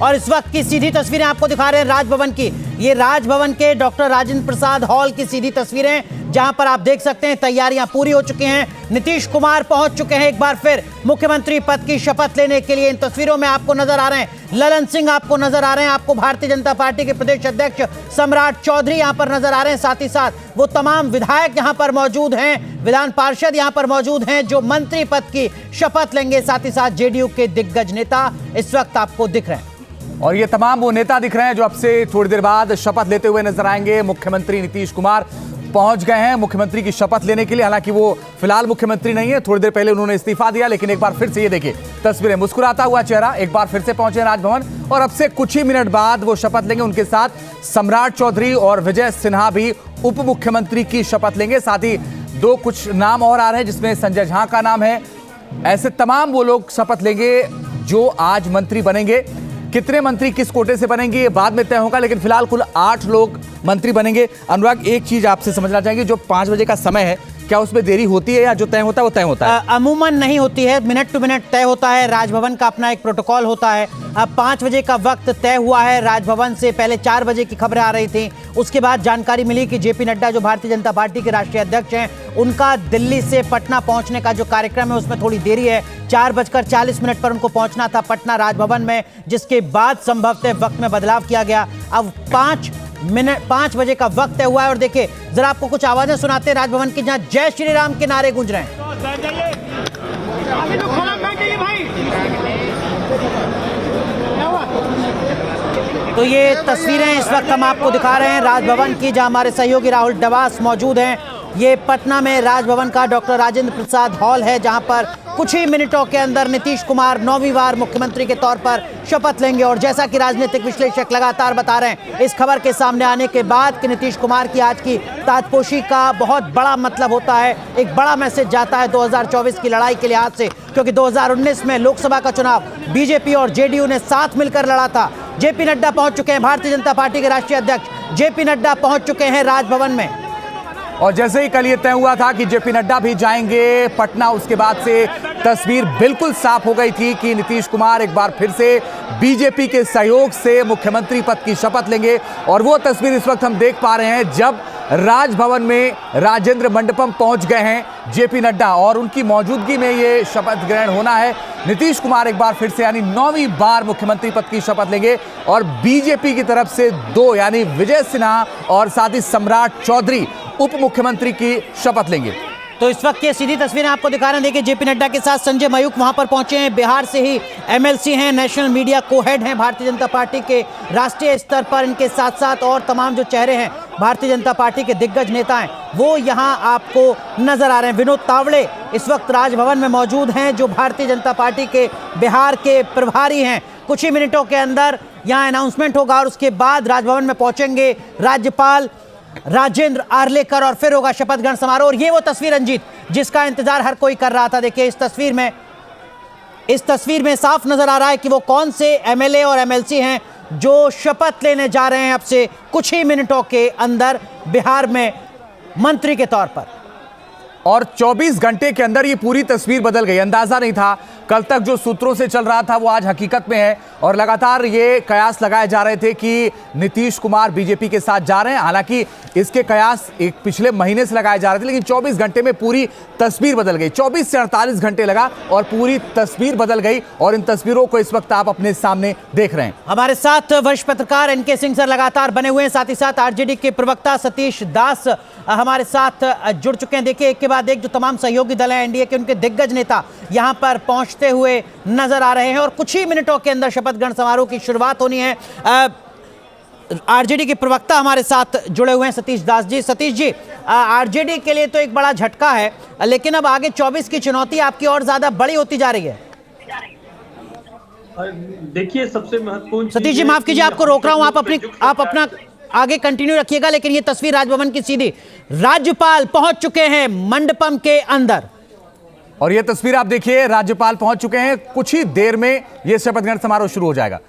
और इस वक्त की सीधी तस्वीरें आपको दिखा रहे हैं राजभवन की। ये राजभवन के डॉक्टर राजेंद्र प्रसाद हॉल की सीधी तस्वीरें, जहां पर आप देख सकते हैं तैयारियां पूरी हो चुकी हैं। नीतीश कुमार पहुंच चुके हैं एक बार फिर मुख्यमंत्री पद की शपथ लेने के लिए। इन तस्वीरों में आपको नजर आ रहे हैं ललन सिंह, आपको नजर आ रहे हैं, आपको भारतीय जनता पार्टी के प्रदेश अध्यक्ष सम्राट चौधरी यहां पर नजर आ रहे हैं। साथ ही साथ वो तमाम विधायक यहां पर मौजूद हैं, विधान पार्षद यहां पर मौजूद हैं जो मंत्री पद की शपथ लेंगे। साथ ही साथ जेडीयू के दिग्गज नेता इस वक्त आपको दिख रहे हैं और ये तमाम वो नेता दिख रहे हैं जो अब से थोड़ी देर बाद शपथ लेते हुए नजर आएंगे। मुख्यमंत्री नीतीश कुमार पहुंच गए हैं मुख्यमंत्री की शपथ लेने के लिए। हालांकि वो फिलहाल मुख्यमंत्री नहीं है, थोड़ी देर पहले उन्होंने इस्तीफा दिया, लेकिन एक बार फिर से ये देखिए तस्वीरें, मुस्कुराता हुआ चेहरा, एक बार फिर से पहुंचे राजभवन और अब से कुछ ही मिनट बाद वो शपथ लेंगे। उनके साथ सम्राट चौधरी और विजय सिन्हा भी उप मुख्यमंत्री की शपथ लेंगे। साथ ही दो कुछ नाम और आ रहे हैं जिसमें संजय झा का नाम है। ऐसे तमाम वो लोग शपथ लेंगे जो आज मंत्री बनेंगे। कितने मंत्री किस कोटे से बनेंगे ये बाद में तय होगा, लेकिन फिलहाल कुल 8 लोग मंत्री बनेंगे। अनुराग, एक चीज आपसे समझना चाहेंगे, जो 5 बजे का समय है क्या उसमें देरी होती है या जो तय होता है वो तय होता है? अमूमन नहीं होती है, मिनट टू मिनट तय होता है। राजभवन का अपना एक प्रोटोकॉल होता है। अब 5 बजे का वक्त तय हुआ है। राजभवन से पहले 4 बजे की खबरें आ रही थी, उसके बाद जानकारी मिली कि जेपी नड्डा जो भारतीय जनता पार्टी के राष्ट्रीय अध्यक्ष हैं, उनका दिल्ली से पटना पहुंचने का जो कार्यक्रम है उसमें थोड़ी देरी है। 4:40 पर उनको पहुंचना था पटना राजभवन में, जिसके बाद संभवतः वक्त में बदलाव किया गया। अब 5 बजे का वक्त तय हुआ है। और देखिए जरा आपको कुछ आवाजें सुनाते हैं राजभवन की, जहां जय श्री राम के नारे गूंज रहे हैं। तो ये तस्वीरें इस वक्त हम आपको दिखा रहे हैं राजभवन की, जहां हमारे सहयोगी राहुल डवास मौजूद हैं। ये पटना में राजभवन का डॉक्टर राजेंद्र प्रसाद हॉल है, जहां पर कुछ ही मिनटों के अंदर नीतीश कुमार 9वीं बार मुख्यमंत्री के तौर पर शपथ लेंगे। और जैसा कि राजनीतिक विश्लेषक लगातार बता रहे हैं, इस खबर के सामने आने के बाद कि नीतीश कुमार की आज की ताजपोशी का बहुत बड़ा मतलब होता है, एक बड़ा मैसेज जाता है 2024 की लड़ाई के लिहाज से, क्योंकि 2019 में लोकसभा का चुनाव बीजेपी और जेडीयू ने साथ मिलकर लड़ा था। जेपी नड्डा पहुंच चुके हैं, भारतीय जनता पार्टी के राष्ट्रीय अध्यक्ष जेपी नड्डा पहुंच चुके हैं राजभवन में। और जैसे ही कल ये तय हुआ था कि जेपी नड्डा भी जाएंगे पटना, उसके बाद से तस्वीर बिल्कुल साफ हो गई थी कि नीतीश कुमार एक बार फिर से बीजेपी के सहयोग से मुख्यमंत्री पद की शपथ लेंगे। और वो तस्वीर इस वक्त हम देख पा रहे हैं जब राजभवन में राजेंद्र मंडपम पहुंच गए हैं जेपी नड्डा और उनकी मौजूदगी में ये शपथ ग्रहण होना है। नीतीश कुमार एक बार फिर से यानी 9वीं बार मुख्यमंत्री पद की शपथ लेंगे और बीजेपी की तरफ से 2 यानी विजय सिन्हा और साथ ही सम्राट चौधरी उप मुख्यमंत्री की शपथ लेंगे। तो इस वक्त ये सीधी तस्वीरें आपको दिखा रहे हैं। देखिए जेपी नड्डा के साथ संजय मयूख वहां पर पहुंचे हैं, बिहार से ही एमएलसी हैं, नेशनल मीडिया को हेड हैं भारतीय जनता पार्टी के राष्ट्रीय स्तर पर। इनके साथ साथ और तमाम जो चेहरे हैं भारतीय जनता पार्टी के दिग्गज नेता हैं वो यहां आपको नजर आ रहे हैं। विनोद तावड़े इस वक्त राजभवन में मौजूद हैं, जो भारतीय जनता पार्टी के बिहार के प्रभारी हैं। कुछ ही मिनटों के अंदर यहाँ अनाउंसमेंट होगा और उसके बाद राजभवन में पहुंचेंगे राज्यपाल राजेंद्र आर्लेकर और फिर होगा शपथ ग्रहण समारोह। और ये वो तस्वीर रंजीत जिसका इंतजार हर कोई कर रहा था। देखिए इस तस्वीर में साफ नजर आ रहा है कि वो कौन से एमएलए और एमएलसी हैं जो शपथ लेने जा रहे हैं अब से कुछ ही मिनटों के अंदर बिहार में मंत्री के तौर पर। और 24 घंटे के अंदर ये पूरी तस्वीर बदल गई। अंदाजा नहीं था, कल तक जो सूत्रों से चल रहा था वो आज हकीकत में है और लगातार ये कयास लगाए जा रहे थे कि नीतीश कुमार बीजेपी के साथ जा रहे हैं। हालांकि इसके कयास एक पिछले महीने से लगाए जा रहे थे, लेकिन 24 घंटे में पूरी तस्वीर बदल गई। 24 से 48 घंटे लगा और पूरी तस्वीर बदल गई और इन तस्वीरों को इस वक्त आप अपने सामने देख रहे हैं। हमारे साथ वरिष्ठ पत्रकार एनके सिंह सर लगातार बने हुए हैं, साथ ही साथ आरजेडी के प्रवक्ता सतीश दास हमारे साथ जुड़ चुके हैं। देखिए एक के बाद एक जो तमाम सहयोगी दल हैं एनडीए के, उनके दिग्गज नेता यहां पर पहुंचते हुए नजर आ रहे हैं और कुछ ही मिनटों के अंदर शपथ ग्रहण समारोह की शुरुआत होनी है। आरजेडी के प्रवक्ता हमारे साथ जुड़े हुए हैं सतीश दास जी। सतीश जी, आरजेडी के लिए तो एक बड़ा झटका है, लेकिन अब आगे 24 की चुनौती आपकी और ज्यादा बड़ी होती जा रही है। देखिए सबसे महत्वपूर्ण, सतीश जी माफ कीजिए आपको रोक रहा हूं, आप अपना आगे कंटिन्यू रखिएगा। लेकिन ये तस्वीर राजभवन की सीधी, राज्यपाल पहुंच चुके हैं मंडपम के अंदर और ये तस्वीर आप देखिए, राज्यपाल पहुंच चुके हैं। कुछ ही देर में यह शपथ ग्रहण समारोह शुरू हो जाएगा।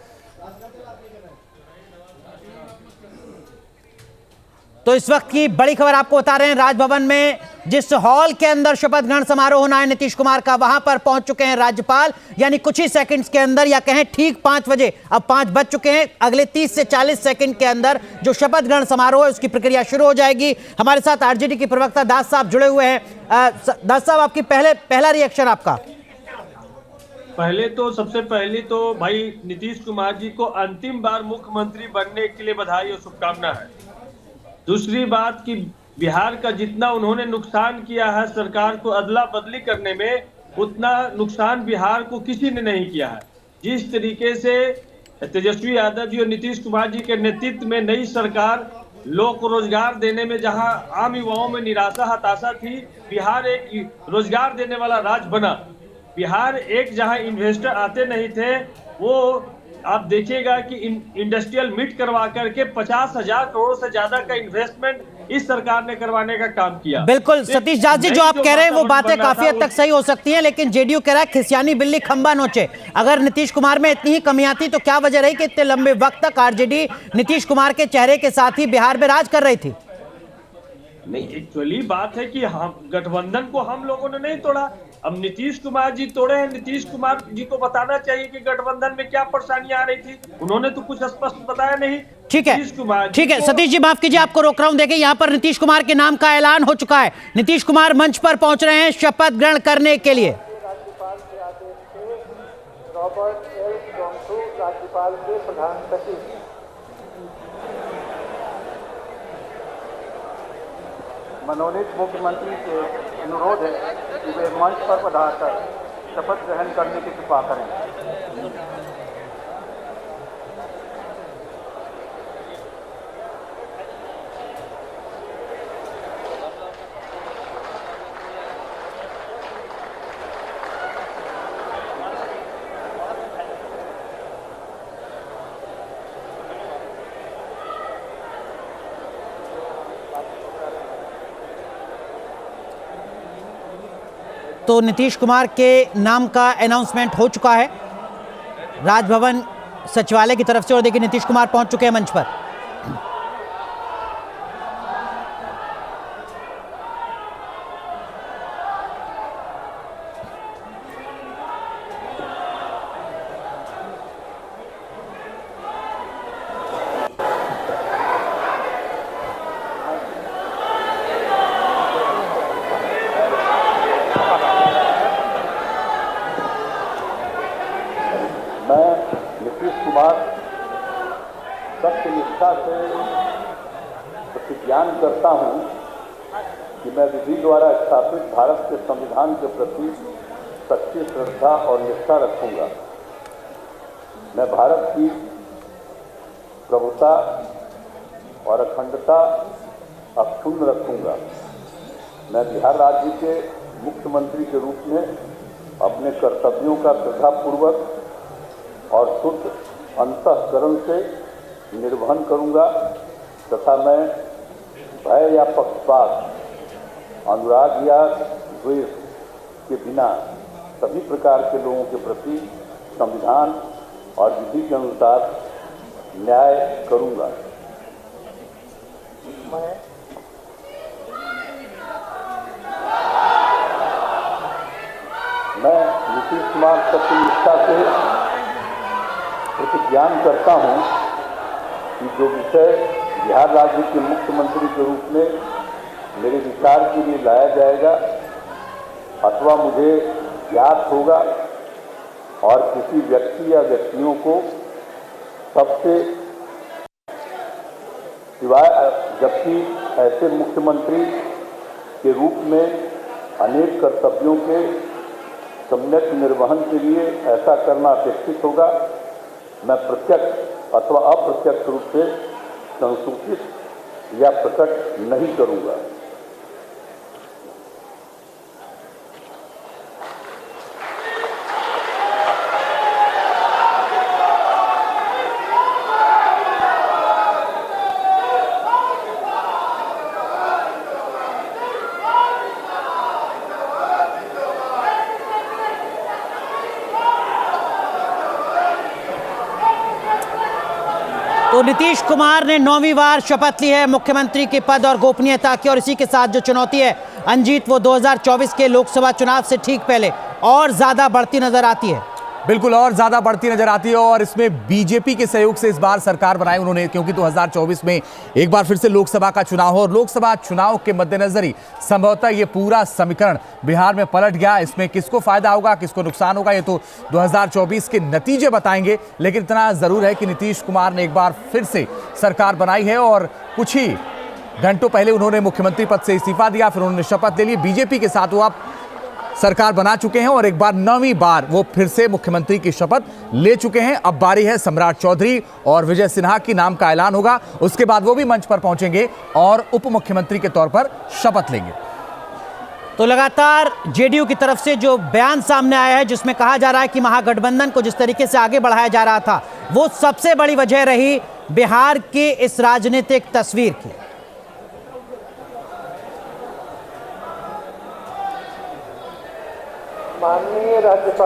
तो इस वक्त की बड़ी खबर आपको बता रहे हैं, राजभवन में जिस हॉल के अंदर शपथ ग्रहण समारोह होना है नीतीश कुमार का, वहां पर पहुंच चुके हैं राज्यपाल। यानी कुछ ही सेकंड्स के अंदर, या कहें ठीक 5 बजे, अब 5 बज चुके हैं, अगले 30 से 40 सेकंड के अंदर जो शपथ ग्रहण समारोह है उसकी प्रक्रिया शुरू हो जाएगी। हमारे साथ आरजेडी की प्रवक्ता दास साहब जुड़े हुए हैं। दास साहब, आपकी पहला रिएक्शन आपका। सबसे पहले तो भाई नीतीश कुमार जी को अंतिम बार मुख्यमंत्री बनने के लिए बधाई और शुभकामना है। दूसरी बात कि बिहार का जितना उन्होंने नुकसान किया है सरकार को अदला बदली करने में, उतना नुकसान बिहार को किसी ने नहीं किया है। जिस तरीके से तेजस्वी यादव जी और नीतीश कुमार जी के नेतृत्व में नई सरकार लोग को रोजगार देने में, जहां आम युवाओं में निराशा हताशा थी, बिहार एक रोजगार देने वाला राज्य बना। बिहार एक जहां इन्वेस्टर आते नहीं थे, वो आप देखिएगा कि इंडस्ट्रियल मीट करवा करके 50,000 करोड़ से ज्यादा का इन्वेस्टमेंट इस सरकार ने करवाने का काम किया। बिल्कुल सतीश दास जी, जो आप कह रहे हैं वो बातें काफी हद तक सही हो सकती हैं, लेकिन जेडीयू कह रहा है खिसियानी बिल्ली खंबा नोचे। अगर नीतीश कुमार में इतनी ही कमियां थी तो क्या वजह रही कि इतने लंबे वक्त तक आरजेडी नीतीश कुमार के चेहरे के साथ ही बिहार में राज कर रही थी? नहीं, एक्चुअली बात है कि हम गठबंधन को हम लोगों ने नहीं तोड़ा, अब नीतीश कुमार जी तोड़े हैं। नीतीश कुमार जी को बताना चाहिए कि गठबंधन में क्या परेशानियां आ रही थी, उन्होंने तो कुछ स्पष्ट बताया नहीं। ठीक है, ठीक है सतीश जी, माफ कीजिए, आपको रोक रहा हूं। देखिए, यहाँ पर नीतीश कुमार के नाम का ऐलान हो चुका है। नीतीश कुमार मंच पर पहुंच रहे हैं शपथ ग्रहण करने के लिए। राज्यपाल के आदेश से रॉबर्ट एल जोंसू राज्यपाल के प्रधान सचिव, मनोनीत मुख्यमंत्री से अनुरोध है कि वे मंच पर पधारकर शपथ ग्रहण करने की कृपा करें। तो नीतीश कुमार के नाम का अनाउंसमेंट हो चुका है राजभवन सचिवालय की तरफ से, और देखिए नीतीश कुमार पहुंच चुके हैं मंच पर। मैं नीतीश कुमार सत्य निष्ठा से प्रतिज्ञान करता हूं कि मैं विधि द्वारा स्थापित भारत के संविधान के प्रति सच्ची श्रद्धा और निष्ठा रखूंगा। मैं भारत की प्रभुता और अखंडता अक्षुण्ण रखूंगा। मैं बिहार राज्य के मुख्यमंत्री के रूप में अपने कर्तव्यों का श्रद्धापूर्वक और शुद्ध अंतःकरण से निर्वहन करूंगा तथा मैं भय या पक्षपात, अनुराग या द्वेष के बिना सभी प्रकार के लोगों के प्रति संविधान और विधि के अनुसार न्याय करूंगा। मैं नीतीश कुमार सत्यनिष्ठा से प्रतिज्ञान करता हूं कि जो विषय बिहार राज्य के मुख्यमंत्री के रूप में मेरे विचार के लिए लाया जाएगा अथवा मुझे ज्ञात होगा और किसी व्यक्ति या व्यक्तियों को सबसे सिवाय, जबकि ऐसे मुख्यमंत्री के रूप में अनेक कर्तव्यों के सम्यक निर्वहन के लिए ऐसा करना अपेक्षित होगा, मैं प्रत्यक्ष अथवा अप्रत्यक्ष रूप से संसूचित या प्रकट नहीं करूंगा। तो नीतीश कुमार ने 9वीं बार शपथ ली है मुख्यमंत्री के पद और गोपनीयता की, और इसी के साथ जो चुनौती है अंजीत वो 2024 के लोकसभा चुनाव से ठीक पहले और ज्यादा बढ़ती नजर आती है। बिल्कुल और ज्यादा बढ़ती नजर आती है और इसमें बीजेपी के सहयोग से इस बार सरकार बनाई उन्होंने, क्योंकि 2024 में एक बार फिर से लोकसभा का चुनाव हो और लोकसभा चुनाव के मद्देनजर ही संभवतः ये पूरा समीकरण बिहार में पलट गया। इसमें किसको फायदा होगा, किसको नुकसान होगा, ये तो 2024 के नतीजे बताएंगे। लेकिन इतना जरूर है कि नीतीश कुमार ने एक बार फिर से सरकार बनाई है और कुछ ही घंटों पहले उन्होंने मुख्यमंत्री पद से इस्तीफा दिया, फिर उन्होंने शपथ ले ली। बीजेपी के साथ वो अब सरकार बना चुके हैं और एक बार 9वीं बार वो फिर से मुख्यमंत्री की शपथ ले चुके हैं। अब बारी है सम्राट चौधरी और विजय सिन्हा की नाम का ऐलान होगा, उसके बाद वो भी मंच पर पहुंचेंगे और उप मुख्यमंत्री के तौर पर शपथ लेंगे। तो लगातार जेडीयू की तरफ से जो बयान सामने आया है जिसमें कहा जा रहा है कि महागठबंधन को जिस तरीके से आगे बढ़ाया जा रहा था वो सबसे बड़ी वजह रही बिहार की इस राजनीतिक तस्वीर की। माननीय राज्यपाल